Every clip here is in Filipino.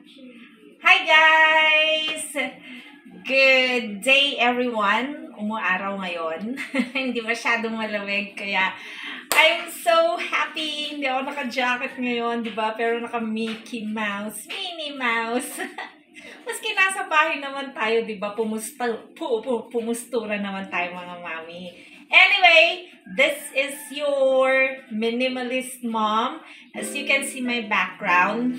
Hi guys! Good day everyone! Umuaraw ngayon. Hindi masyadong malamig kaya I'm so happy. Hindi ako naka-jacket ngayon, di ba? Pero naka-Mickey Mouse, Minnie Mouse. Maski nasa bahay naman tayo, di ba? Pumustura naman tayo mga mami. Anyway, this is your minimalist mom. As you can see my background,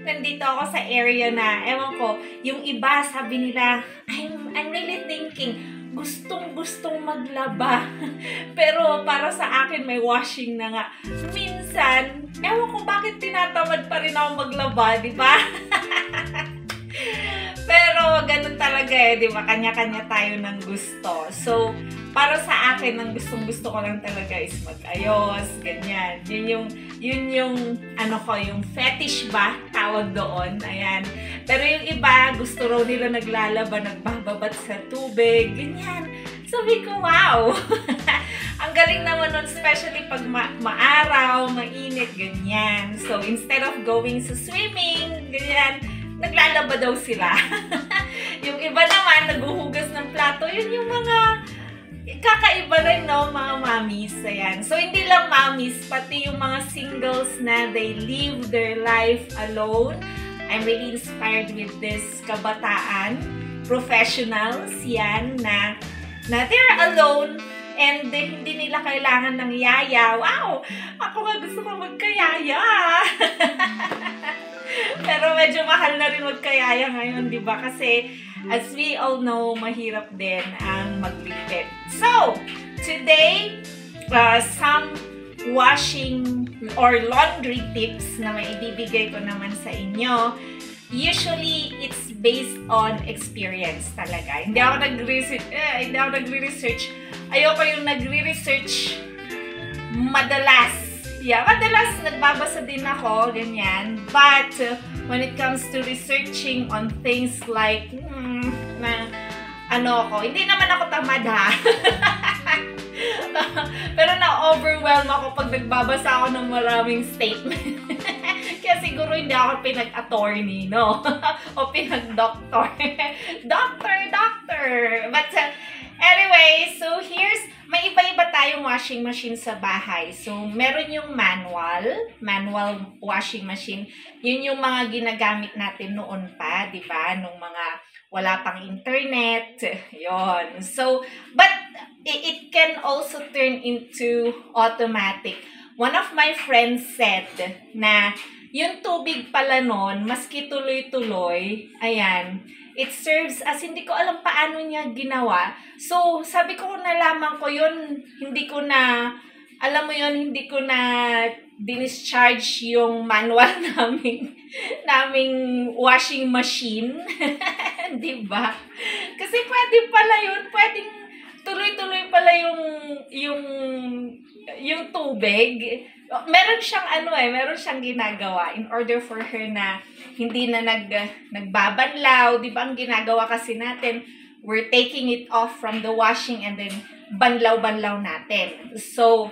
nandito ako sa area na, ewan ko, yung iba sabi nila, I'm really thinking, gustong maglaba. Pero para sa akin, may washing na nga. Minsan, ewan ko bakit tinatamad pa rin ako maglaba, di ba? Pero ganun talaga di ba? Kanya-kanya tayo ng gusto. So, para sa akin, ang gustong-gusto ko lang talaga is mag-ayos, ganyan. Yun yung ano ko, yung fetish ba, tawag doon. Ayan. Pero yung iba, gusto raw nila naglalaba, nagbababat sa tubig, ganyan. Sabi ko, wow! Ang galing naman nun, especially pag maaraw, mainit, ganyan. So, instead of going sa swimming, ganyan, naglalaba daw sila. Yung iba naman, naghuhugas ng plato, yun yung mga kakaiba rin, no, mga mommies. Ayan. So, hindi lang mommies, pati yung mga singles na they live their life alone. I'm really inspired with this kabataan, professionals, yan, na they're alone and hindi nila kailangan ng yaya. Wow! Ako nga gusto ko magkayaya. Pero medyo mahal na rin magkayaya ngayon, di ba? Kasi, as we all know, mahirap din ang magligpit. So, today, some washing or laundry tips na may ibibigay ko naman sa inyo. Usually, it's based on experience talaga. Hindi ako nagre-research. Ayoko yung nagre-research madalas. Yeah, madalas nagbabasa din ako, ganyan. But, when it comes to researching on things like, hindi naman ako tamad ha. Pero na-overwhelm ako pag nagbabasa ako ng maraming statement. Kaya siguro hindi ako pinag-attorney, no? O pinag-doctor. Doctor! But, anyway, so may iba-iba tayong washing machine sa bahay. So, meron yung manual washing machine. Yun yung mga ginagamit natin noon pa, di ba? Nung mga wala pang internet. Yon. So, but it can also turn into automatic. One of my friends said na yung tubig pala nun, maski tuloy-tuloy, ayan, it serves as, hindi ko alam paano niya ginawa. So, sabi ko nalaman ko yun, hindi ko na discharge yung manual naming washing machine. Diba? Kasi pwede pala yun, pwedeng tuloy-tuloy pala yung tubig. Meron siyang ginagawa in order for her na hindi na nagbabanlaw. Di ba ang ginagawa kasi natin, we're taking it off from the washing and then banlaw-banlaw natin. So,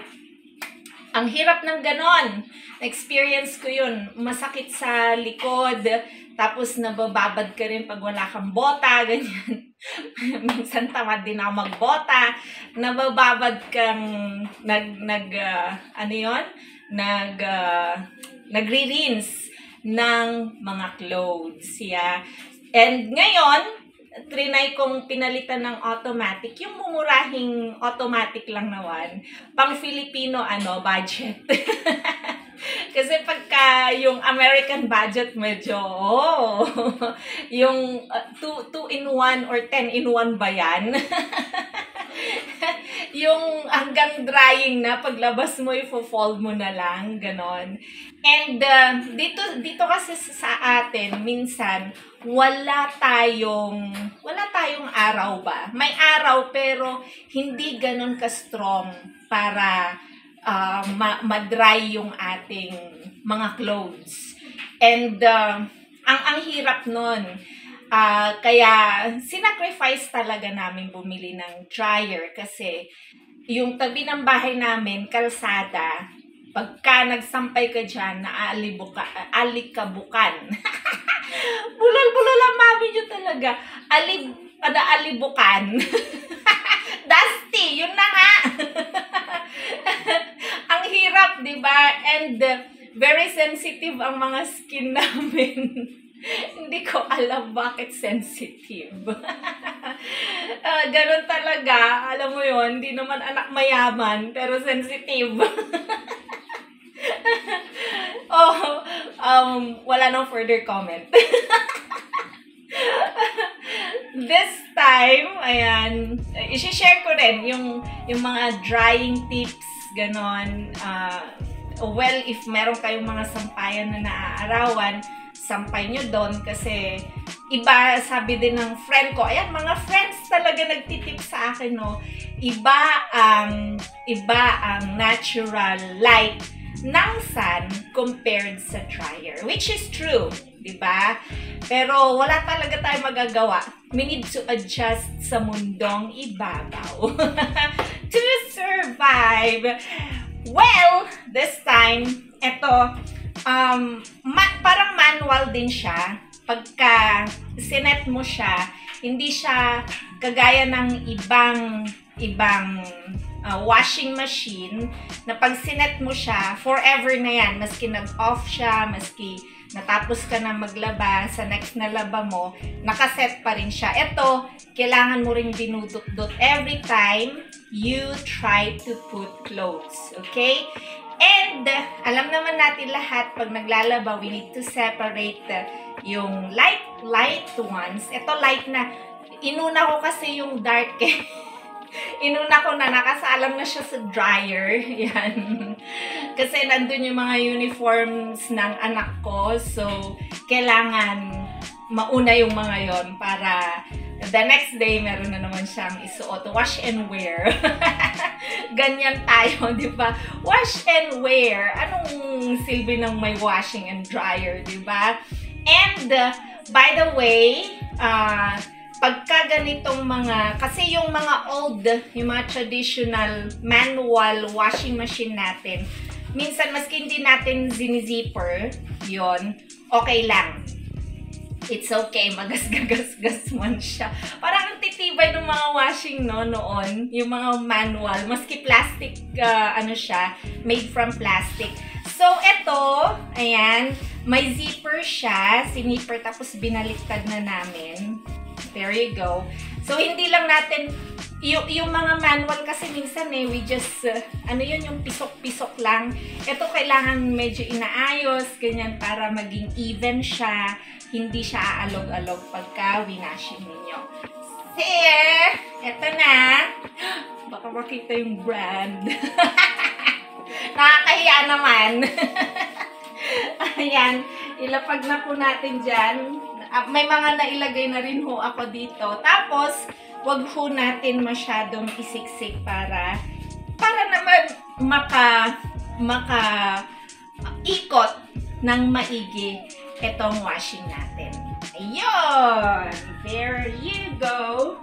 ang hirap ng ganon. Experience ko yun. Masakit sa likod. Tapos nabababad ka rin pag wala kang bota, ganyan. Minsan tamad din ako magbota. Nabababad kang nagre-rinse ng mga clothes. Yeah. And ngayon, trinay kong pinalitan ng automatic. Yung mumurahing automatic lang naman. Pang Filipino, budget. Kasi pagka yung American budget medyo, yung 2-in-1 or 10-in-1 ba yan? Yung hanggang drying na, paglabas mo, ifo-fold mo na lang, ganon. And dito kasi sa atin, minsan, wala tayong araw ba? May araw pero hindi ganon ka-strong para ma-dry yung ating mga clothes. And ang hirap nun. Kaya sinacrifice talaga namin bumili ng dryer kasi yung tabi ng bahay namin, kalsada, pagka nagsampay ka dyan, alikabukan. Bulol-bulol ang mami nyo talaga. Alibukan. Dusty, yun na nga. Ang hirap, di ba? And very sensitive ang mga skin namin. Hindi ko alam bakit sensitive. Ganun talaga. Alam mo yon, hindi naman anak mayaman, pero sensitive. Wala nang further comment. This time, ayan, i-share ko rin yung mga drying tips, ganon. Well, if meron kayong mga sampayan na naaarawan, sampay nyo doon kasi iba, sabi din ng friend ko, ayan, mga friends talaga nagtitip sa akin, no? Iba ang natural light ng sun compared sa dryer, which is true, di ba? Pero wala talaga tayong magagawa. We need to adjust sa mundong ibabaw to survive. Well, this time, eto, parang manual din siya. Pagka sinet mo siya, hindi siya kagaya ng ibang washing machine na pag sinet mo siya, forever na yan. Maski nag-off siya, maski natapos ka na maglaba, sa next na laba mo, nakaset pa rin siya. Ito, kailangan mo rin dinudot-dot every time you try to put clothes. Okay? And, alam naman natin lahat, pag naglalaba, we need to separate yung light ones. Ito light na, inuna ko kasi yung dark eh. Inuna ko na, nakasalang na siya sa dryer. Yan. Kasi nandun yung mga uniforms ng anak ko. So, kailangan mauna yung mga yon para the next day, meron na naman siyang isuot. Wash and wear. Ganyan tayo, di ba? Wash and wear. Anong silbi ng may washing and dryer, di ba? And, by the way, pagka ganitong mga, kasi yung mga old, yung mga traditional manual washing machine natin, minsan maski hindi natin zinizipper, yon, okay lang. It's okay, magasgagasgas man siya. Parang ang titibay ng mga washing, no, noon, yung mga manual, maski plastic, siya, made from plastic. So, ito, ayan, may zipper siya, sinipper, tapos binaliktad na namin. There you go. So, hindi lang natin, yung mga manual kasi minsan we just, yung pisok-pisok lang. Ito kailangan medyo inaayos, ganyan, para maging even siya. Hindi siya aalog-alog pagka winashing ninyo. See, eto na. Baka makita yung brand. Nakakahiya naman. Ayan, ilapag na po natin dyan. May mga nailagay na rin ho ako dito. Tapos, wag ho natin masyadong isiksik para naman ikot ng maigi itong washing natin. Ayun! There you go!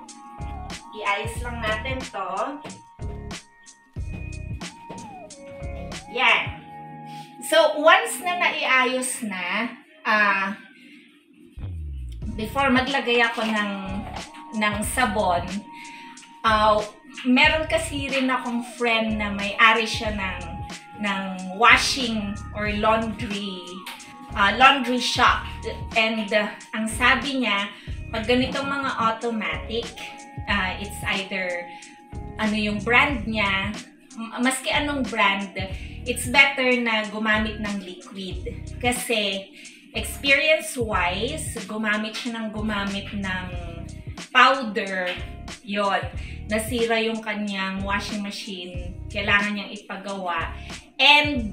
I-ayos lang natin to. Yan. So, once na naiayos na, before maglagay ako ng sabon, meron kasi rin akong friend na may-ari siya ng washing or laundry shop. And ang sabi niya, pag ganitong mga automatic, it's either yung brand niya, maski anong brand, it's better na gumamit ng liquid. Kasi experience-wise, gumamit ng powder, yon, nasira yung kanyang washing machine, kailangan niyang ipagawa. And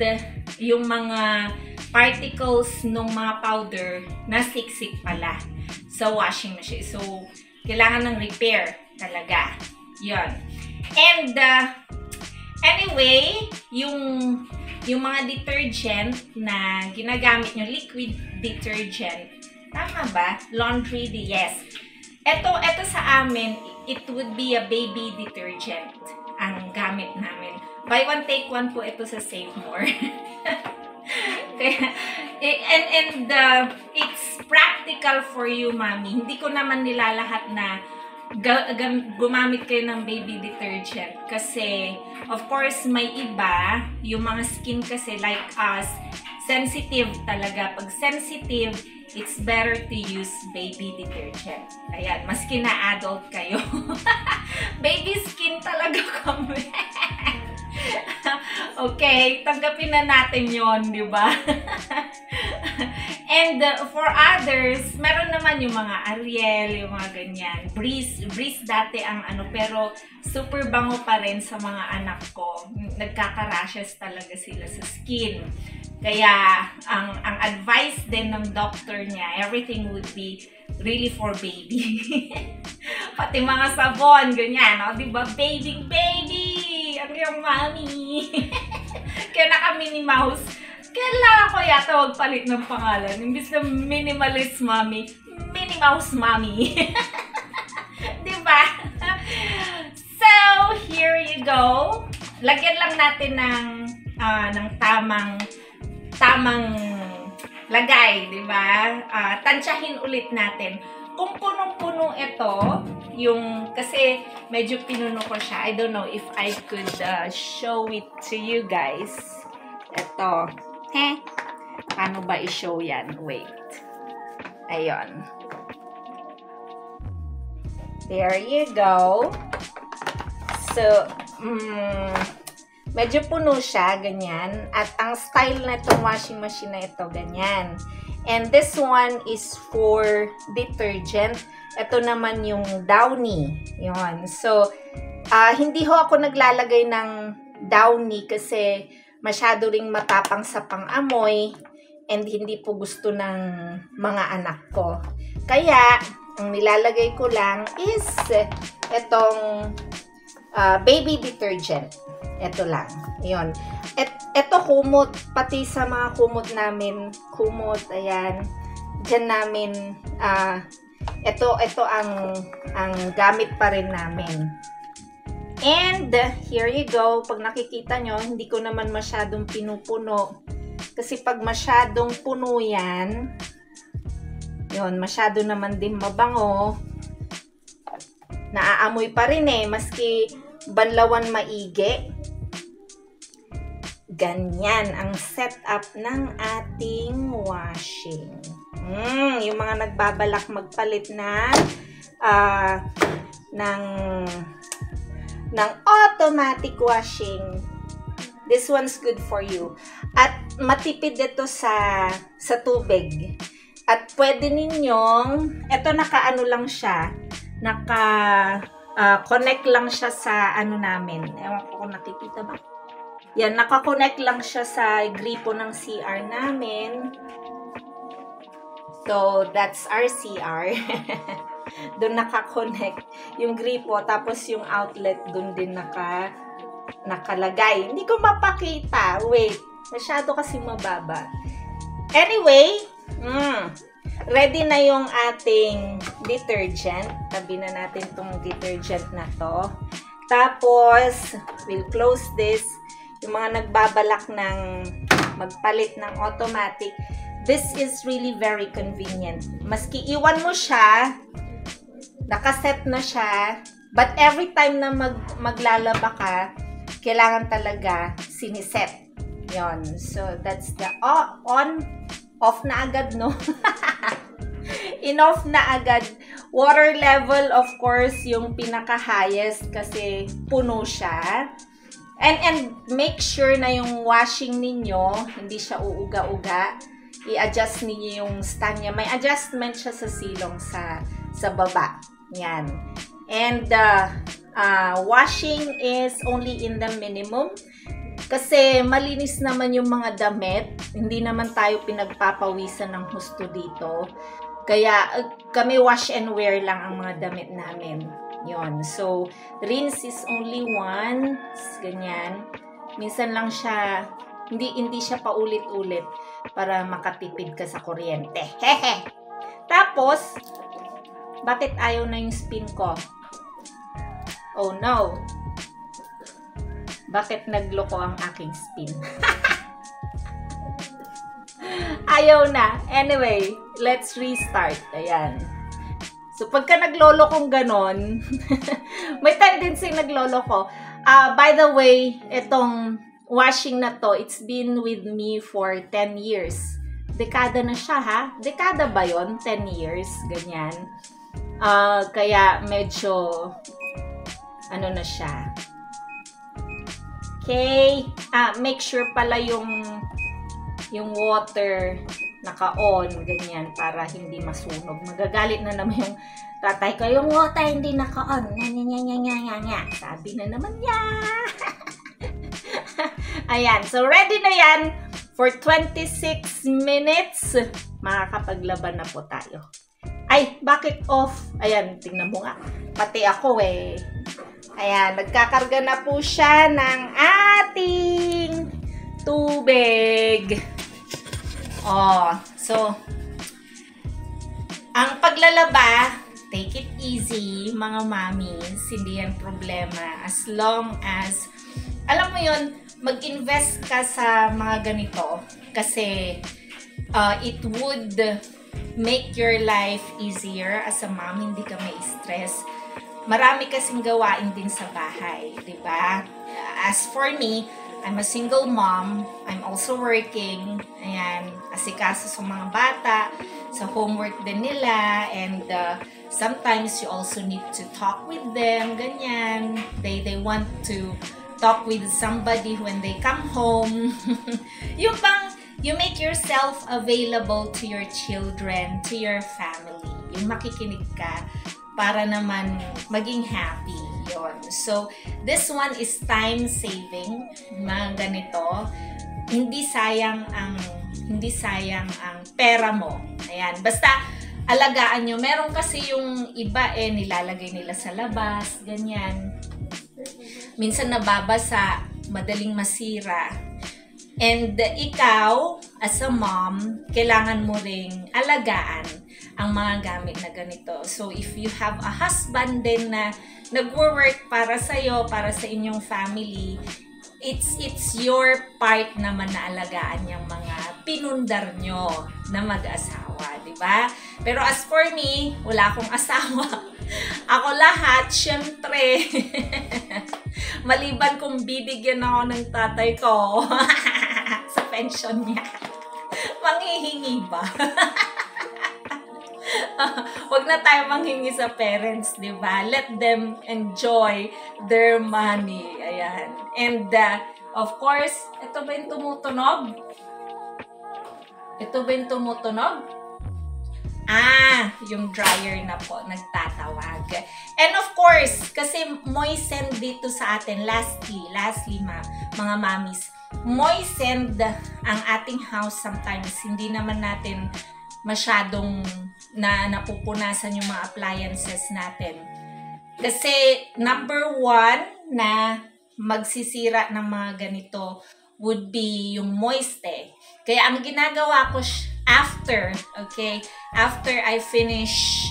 yung mga particles ng mga powder, nasiksik pala sa washing machine. So, kailangan ng repair talaga. Yon. And, anyway, yung mga detergent na ginagamit nyo, liquid detergent, tama ba? Laundry, yes. Ito sa amin, it would be a baby detergent ang gamit namin. Buy one, take one po ito sa Save More. It's practical for you, mommy. Hindi ko naman nilalahat na gumamit kayo ng baby detergent kasi of course may iba, yung mga skin kasi like us, sensitive talaga. Pag sensitive, it's better to use baby detergent. Ayan, maski na adult kayo. Baby skin talaga kami. Okay, tanggapin na natin yon, di ba? And for others, meron naman yung mga Ariel, yung mga ganyan. Breeze dati ang ano, pero super bango pa rin sa mga anak ko. Nagkaka-rashes talaga sila sa skin. Kaya, ang advice din ng doctor niya, everything would be really for baby. Pati mga sabon, ganyan, no? Diba? Baby! Ang yung mommy! Kaya na kami ni Mouse, kailangan ko yata magpalit ng pangalan. Imbis na minimalist mommy, Minnie Mouse mommy. Diba? So, here you go. Lagyan lang natin ng tamang lagay, di ba? Tansyahin ulit natin. Kung punong-puno ito, kasi medyo pinuno ko siya. I don't know if I could show it to you guys. Ito. Paano ba i-show yan? Wait. Ayun. There you go. So, medyo puno siya, ganyan. At ang style na itong washing machine na ito, ganyan. And this one is for detergent. Ito naman yung Downy. Yun. So, hindi ho ako naglalagay ng Downy kasi masyado ring matapang sa pang-amoy and hindi po gusto ng mga anak ko. Kaya, ang nilalagay ko lang is itong baby detergent. Ito lang. Yun. Ito kumot. Pati sa mga kumot namin. Kumot. Ayan. Diyan namin. Ito ang gamit pa rin namin. And, here you go. Pag nakikita nyo, hindi ko naman masyadong pinupuno. Kasi pag masyadong puno yan, yun, masyado naman din mabango. Naaamoy pa rin maski banlawan maigi. Ganyan ang setup ng ating washing. Yung mga nagbabalak magpalit na ng automatic washing, this one's good for you. At matipid ito sa tubig. At pwede ninyong, ito nakaano lang siya, connect lang siya sa ano namin. Ewan ko kung nakikita ba? Yan, naka-connect lang siya sa gripo ng CR namin. So, that's our CR. Doon naka-connect yung gripo, tapos yung outlet doon din nakalagay. Hindi ko mapakita. Wait, masyado kasi mababa. Anyway, ready na yung ating detergent. Tabi na natin tong detergent na to. Tapos, we'll close this. Yung mga nagbabalak ng magpalit ng automatic, this is really very convenient. Maski iwan mo siya, nakaset na siya, but every time na maglalaba ka, kailangan talaga siniset. Yon. So, that's the off na agad, no? In-off na agad. Water level, of course, yung pinaka-highest kasi puno siya. And make sure na yung washing ninyo, hindi siya uuga-uga. I-adjust ninyo yung stand niya. May adjustment siya sa silong sa baba. Yan. And washing is only in the minimum. Kasi malinis naman yung mga damit. Hindi naman tayo pinagpapawisan ng husto dito. Kaya kami wash and wear lang ang mga damit namin. Yon. So, rinse is only once. Ganyan. Minsan lang siya, hindi siya paulit-ulit para makatipid ka sa kuryente. Hehe! Tapos, bakit ayaw na yung spin ko? Oh no! Bakit nagloko ang aking spin? Ayaw na. Anyway, let's restart. Ayan. So, pagka naglolo kong ganon, may tendency naglolo ko. By the way, itong washing na to, it's been with me for 10 years. Dekada na siya, ha? Dekada ba yon? 10 years, ganyan. Kaya medyo, ano na siya. Okay. Make sure pala yung water naka-on, ganyan, para hindi masunog. Magagalit na naman yung tatay ko, yung water hindi naka-on. Sabi na naman niya. Ayan, so ready na yan for 26 minutes. Makakapaglaban na po tayo. Ay, bakit off? Ayan, tingnan mo nga. Pati ako eh. Ayan, nagkakarga na po siya ng ating tubig. So, ang paglalaba, take it easy, mga mommies. Hindi yan problema. As long as, alam mo yun, mag-invest ka sa mga ganito. Kasi, it would make your life easier as a mom. Hindi ka may stress. Marami kasing gawain din sa bahay, di ba? As for me, I'm a single mom. I'm also working. Ayan, asikaso sa mga bata, sa homework din nila, and sometimes you also need to talk with them, ganyan. They want to talk with somebody when they come home. Yung bang, you make yourself available to your children, to your family. Yung makikinig ka para naman maging happy. Yon. So, this one is time saving, mga ganito. Hindi sayang ang pera mo. Ayan, basta alagaan nyo. Meron kasi yung iba nilalagay nila sa labas, ganyan. Minsan nababasa, madaling masira. And ikaw, as a mom, kailangan mo ring alagaan ang mga gamit na ganito. So, if you have a husband din na nagwo-work para sa'yo, para sa inyong family, it's your part naman na alagaan yung mga pinundar nyo na mag-asawa, di ba? Pero as for me, wala akong asawa. Ako lahat, syempre. Maliban kung bibigyan ako ng tatay ko sa pension niya. Manghihingi ba? Wag na tayo manghingi sa parents, di ba? Let them enjoy their money. Ayan. And, of course, ito ba yung tumutunog? Ito ba yung tumutunog? Yung dryer na po, nagtatawag. And of course, kasi moisten dito sa atin, lastly, mga mommies, moisten ang ating house sometimes. Hindi naman natin masyadong napupunasan yung mga appliances natin. Kasi number one na magsisira ng mga ganito would be yung moiste. Kaya ang ginagawa ko after I finish,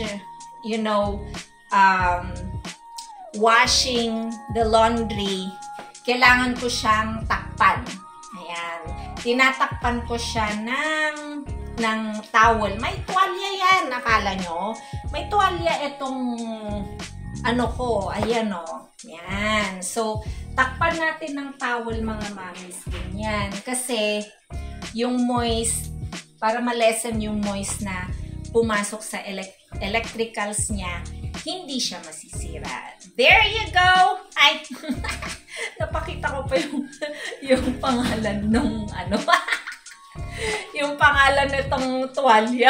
washing the laundry, kailangan ko siyang takpan. Ayan. Tinatakpan ko siya ng towel. May tuwalya yan, akala nyo? May tuwalya itong ayan o. Yan. So, takpan natin ng towel, mga mommies. Ganyan. Kasi, yung moist, para malesen yung moist na pumasok sa electricals niya, hindi siya masisira. There you go! Ay! Napakita ko pa yung pangalan nung yung pangalan nitong tuwalya.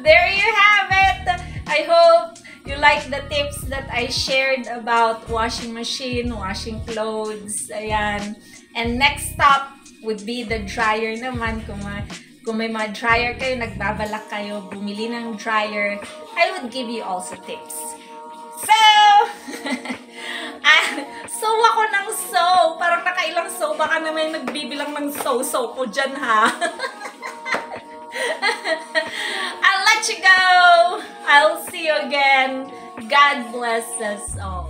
There you have it! I hope you like the tips that I shared about washing machine, washing clothes. Ayan. And next stop would be the dryer naman. Kung may mga dryer kayo, nagbabalak kayo, bumili ng dryer, I would give you also tips. So, sew ako ng sew. Parang nakailang sew. Baka naman nagbibilang ng sew ko dyan, ha? I'll let you go. I'll see you again. God bless us all.